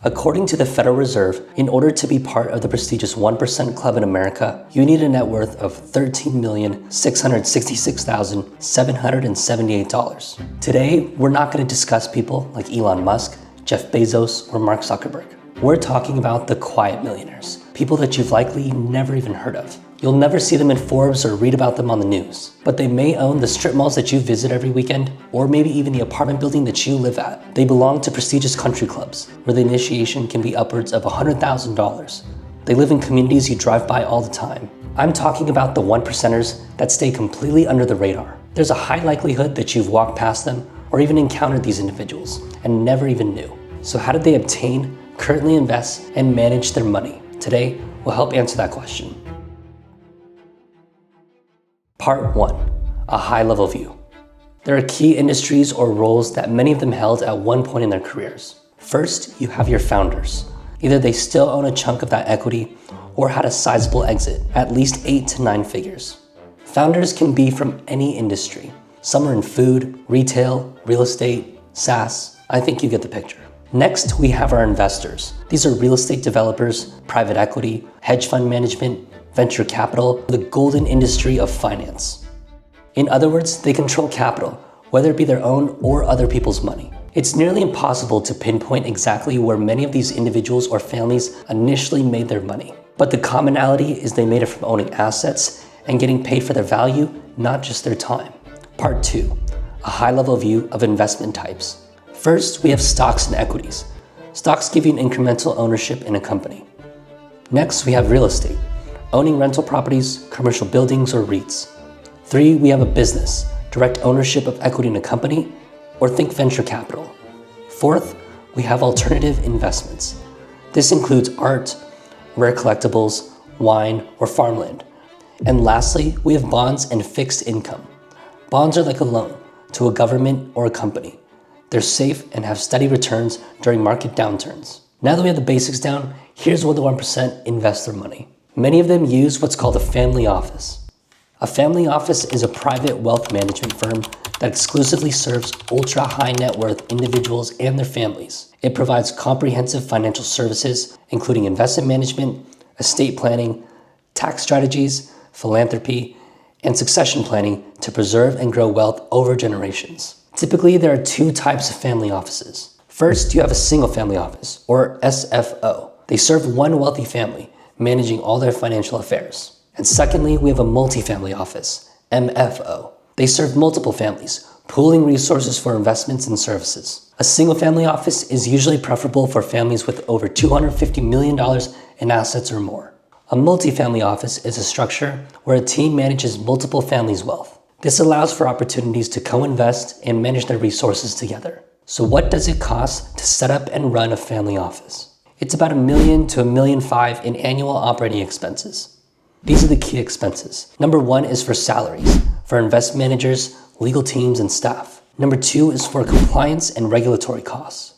According to the Federal Reserve, in order to be part of the prestigious 1% Club in America, you need a net worth of $13,666,778. Today, we're not going to discuss people like Elon Musk, Jeff Bezos, or Mark Zuckerberg. We're talking about the quiet millionaires, people that you've likely never even heard of. You'll never see them in Forbes or read about them on the news, but they may own the strip malls that you visit every weekend, or maybe even the apartment building that you live at. They belong to prestigious country clubs, where the initiation can be upwards of $100,000. They live in communities you drive by all the time. I'm talking about the 1%ers that stay completely under the radar. There's a high likelihood that you've walked past them or even encountered these individuals and never even knew. So how did they obtain, currently invest, and manage their money? Today, we'll help answer that question. Part 1, a high-level view. There are key industries or roles that many of them held at one point in their careers. First, you have your founders. Either they still own a chunk of that equity or had a sizable exit, at least 8 to 9 figures. Founders can be from any industry. Some are in food, retail, real estate, SaaS. I think you get the picture. Next, we have our investors. These are real estate developers, private equity, hedge fund management, venture capital, the golden industry of finance. In other words, they control capital, whether it be their own or other people's money. It's nearly impossible to pinpoint exactly where many of these individuals or families initially made their money. But the commonality is they made it from owning assets and getting paid for their value, not just their time. Part 2, a high-level view of investment types. First, we have stocks and equities. Stocks give you an incremental ownership in a company. Next, we have real estate. Owning rental properties, commercial buildings, or REITs. 3, we have a business, direct ownership of equity in a company, or think venture capital. 4th, we have alternative investments. This includes art, rare collectibles, wine, or farmland. And lastly, we have bonds and fixed income. Bonds are like a loan to a government or a company. They're safe and have steady returns during market downturns. Now that we have the basics down, here's where the 1% invest their money. Many of them use what's called a family office. A family office is a private wealth management firm that exclusively serves ultra high net worth individuals and their families. It provides comprehensive financial services, including investment management, estate planning, tax strategies, philanthropy, and succession planning to preserve and grow wealth over generations. Typically, there are 2 types of family offices. First, you have a single family office, or SFO. They serve one wealthy family, managing all their financial affairs. And secondly, we have a multifamily office, MFO. They serve multiple families, pooling resources for investments and services. A single family office is usually preferable for families with over $250 million in assets or more. A multifamily office is a structure where a team manages multiple families' wealth. This allows for opportunities to co-invest and manage their resources together. So what does it cost to set up and run a family office? It's about $1 million to $1.5 million in annual operating expenses. These are the key expenses. Number 1 is for salaries, for investment managers, legal teams, and staff. Number 2 is for compliance and regulatory costs.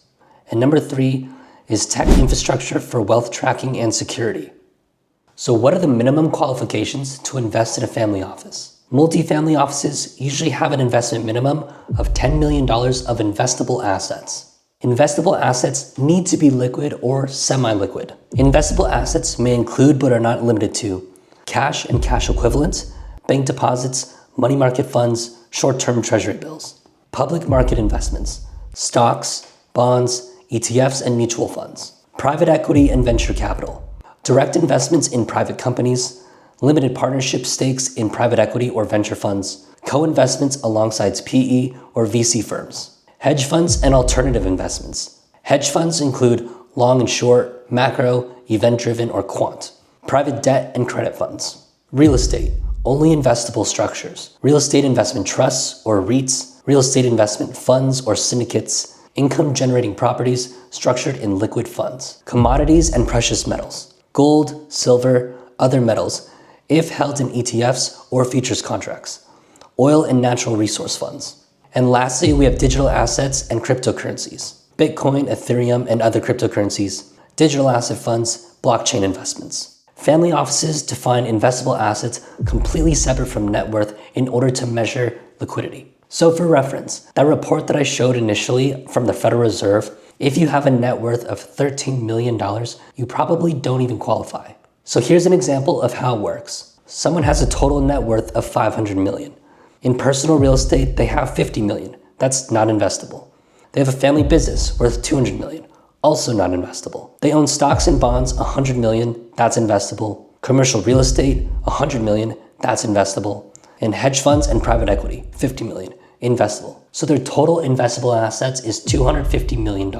And number 3 is tech infrastructure for wealth tracking and security. So what are the minimum qualifications to invest in a family office? Multifamily offices usually have an investment minimum of $10 million of investable assets. Investable assets need to be liquid or semi-liquid. Investable assets may include but are not limited to cash and cash equivalents, bank deposits, money market funds, short-term treasury bills, public market investments, stocks, bonds, ETFs, and mutual funds, private equity and venture capital, direct investments in private companies, limited partnership stakes in private equity or venture funds, co-investments alongside PE or VC firms, hedge funds and alternative investments. Hedge funds include long and short, macro, event-driven, or quant. Private debt and credit funds. Real estate, only investable structures. Real estate investment trusts or REITs, real estate investment funds or syndicates, income-generating properties structured in liquid funds. Commodities and precious metals. Gold, silver, other metals, if held in ETFs or futures contracts. Oil and natural resource funds. And lastly, we have digital assets and cryptocurrencies. Bitcoin, Ethereum, and other cryptocurrencies. Digital asset funds, blockchain investments. Family offices define investable assets completely separate from net worth in order to measure liquidity. So for reference, that report that I showed initially from the Federal Reserve If you have a net worth of $13 million, you probably don't even qualify. So here's an example of how it works. Someone has a total net worth of $500 million. In personal real estate, they have $50 million. That's not investable. They have a family business worth $200 million. Also not investable. They own stocks and bonds, $100 million. That's investable. Commercial real estate, $100 million. That's investable. And hedge funds and private equity, $50 million. Investable. So their total investable assets is $250 million.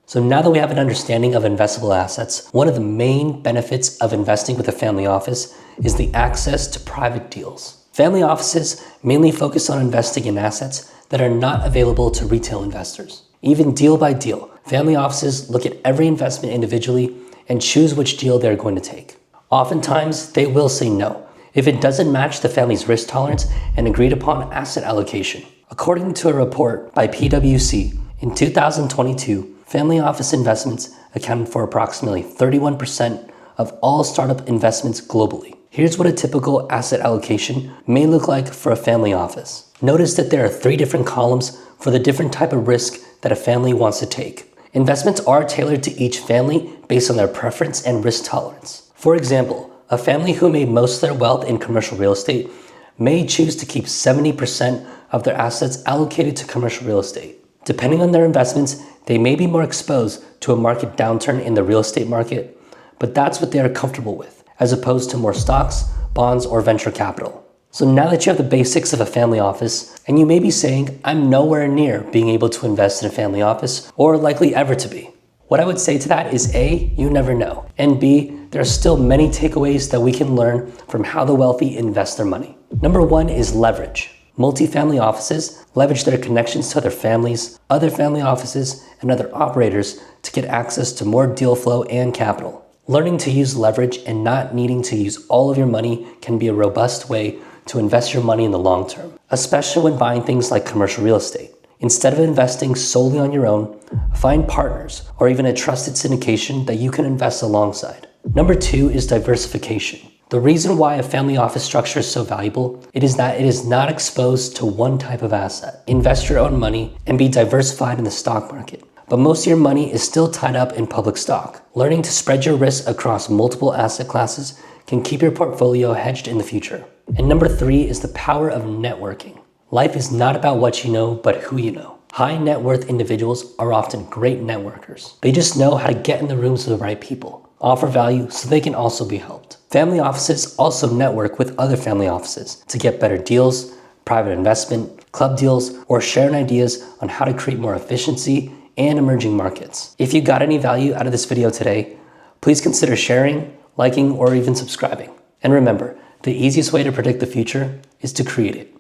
So now that we have an understanding of investable assets, one of the main benefits of investing with a family office is the access to private deals. Family offices mainly focus on investing in assets that are not available to retail investors. Even deal by deal, family offices look at every investment individually and choose which deal they're going to take. Oftentimes, they will say no if it doesn't match the family's risk tolerance and agreed upon asset allocation. According to a report by PwC, in 2022, family office investments accounted for approximately 31% of all startup investments globally. Here's what a typical asset allocation may look like for a family office. Notice that there are 3 different columns for the different type of risk that a family wants to take. Investments are tailored to each family based on their preference and risk tolerance. For example, a family who made most of their wealth in commercial real estate may choose to keep 70% of their assets allocated to commercial real estate. Depending on their investments, they may be more exposed to a market downturn in the real estate market, but that's what they are comfortable with, as opposed to more stocks, bonds, or venture capital. So now that you have the basics of a family office, and you may be saying, I'm nowhere near being able to invest in a family office, or likely ever to be. What I would say to that is A, you never know, and B, there are still many takeaways that we can learn from how the wealthy invest their money. Number 1 is leverage. Multifamily offices leverage their connections to other families, other family offices, and other operators to get access to more deal flow and capital. Learning to use leverage and not needing to use all of your money can be a robust way to invest your money in the long term, especially when buying things like commercial real estate. Instead of investing solely on your own, find partners or even a trusted syndication that you can invest alongside. Number 2 is diversification. The reason why a family office structure is so valuable, it is that it is not exposed to one type of asset. Invest your own money and be diversified in the stock market. But most of your money is still tied up in public stock. Learning to spread your risk across multiple asset classes can keep your portfolio hedged in the future. And number 3 is the power of networking. Life is not about what you know, but who you know. High net worth individuals are often great networkers. They just know how to get in the rooms with the right people, offer value so they can also be helped. Family offices also network with other family offices to get better deals, private investment, club deals, or sharing ideas on how to create more efficiency and emerging markets. If you got any value out of this video today, please consider sharing, liking, or even subscribing. And remember, the easiest way to predict the future is to create it.